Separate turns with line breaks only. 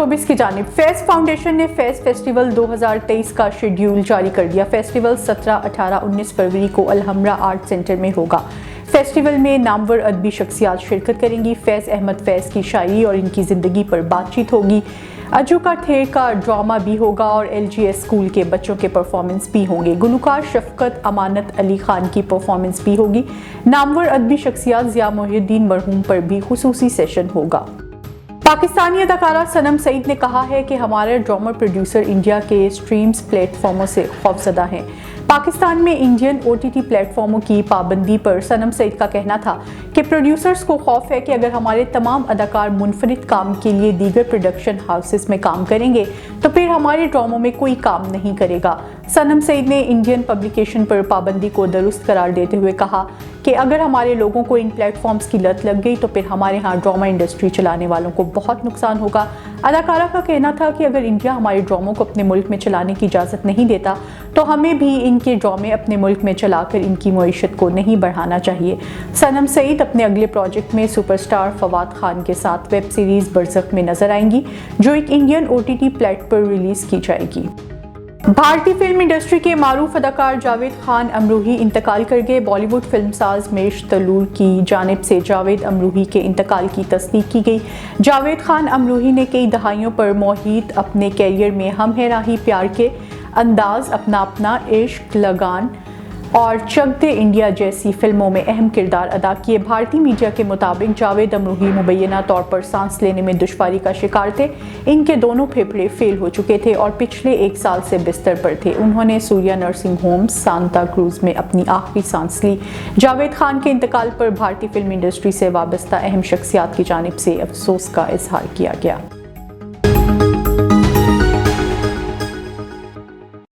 Showbiz की जानिब फैज़ foundation ने फैज़ फेस्टिवल 2023 का शेड्यूल जारी कर दिया। फेस्टिवल 17, 18, 19 फरवरी को अलहम्रा आर्ट सेंटर में होगा। फेस्टिवल में नामवर अदबी शख्सियात शिरकत करेंगी। फैज़ अहमद फैज़ की शायरी और इनकी ज़िंदगी पर बातचीत होगी। अजू का ठेर का ड्रामा भी होगा और LGS स्कूल के बच्चों के परफॉर्मेंस भी होंगे। गुलकार शफकत अमानत अली खान की परफॉर्मेंस भी होगी। नामवर अदबी शख्सियात ज़िया मोहिउद्दीन मरहूम पर भी खुसूसी सेशन होगा। पाकिस्तानी अदाकारा सनम सईद ने कहा है कि हमारे ड्रामा प्रोड्यूसर इंडिया के स्ट्रीम्स प्लेटफॉर्मों से खौफजदा हैं। पाकिस्तान में इंडियन OTT प्लेटफॉर्मों की पाबंदी पर सनम सईद का कहना था कि प्रोड्यूसर्स को खौफ है कि अगर हमारे तमाम अदाकार मुनफरिद काम के लिए दीगर प्रोडक्शन हाउसेस में काम करेंगे तो फिर हमारे ड्रामों में कोई काम नहीं करेगा। सनम सईद ने इंडियन पब्लिकेशन पर पाबंदी को दुरुस्त करार देते हुए कहा कि अगर हमारे लोगों को इन प्लेटफॉर्म्स की लत लग गई तो फिर हमारे यहाँ ड्रामा इंडस्ट्री चलाने वालों को बहुत नुकसान होगा। अदाकारा का कहना था कि अगर इंडिया हमारे ड्रामों को अपने मुल्क में चलाने की इजाज़त नहीं देता तो हमें भी इनके ड्रामे अपने मुल्क में चलाकर इनकी मईशत को नहीं बढ़ाना चाहिए। सनम सईद अपने अगले प्रोजेक्ट में सुपरस्टार फवाद खान के साथ वेब सीरीज़ बरज़ख में नजर आएंगी, जो एक इंडियन OTT प्लेट पर रिलीज़ की जाएगी। भारतीय फिल्म इंडस्ट्री के मारूफ अदाकार जावेद खान अमरूही इंतकाल कर गए। बॉलीवुड फिल्मसाज मेश तलूर की जानिब से जावेद अमरूही के इंतकाल की तस्दीक की गई। जावेद खान अमरूही ने कई दहाइयों पर मोहित अपने कैरियर में हम है राही, प्यार के अंदाज, अपना अपना, इश्क, लगान और चक दे इंडिया जैसी फिल्मों में अहम किरदार अदा किए। भारतीय मीडिया के मुताबिक जावेद अमरूही मुबैना तौर पर सांस लेने में दुश्वारी का शिकार थे। इनके दोनों फेफड़े फेल हो चुके थे और पिछले 1 साल से बिस्तर पर थे। उन्होंने Surya nursing home Santa cruise में अपनी आखिरी सांस ली। जावेद खान के इंतकाल पर भारतीय फिल्म इंडस्ट्री से वाबस्ता अहम शख्सियात की जानिब से अफसोस का इजहार किया गया।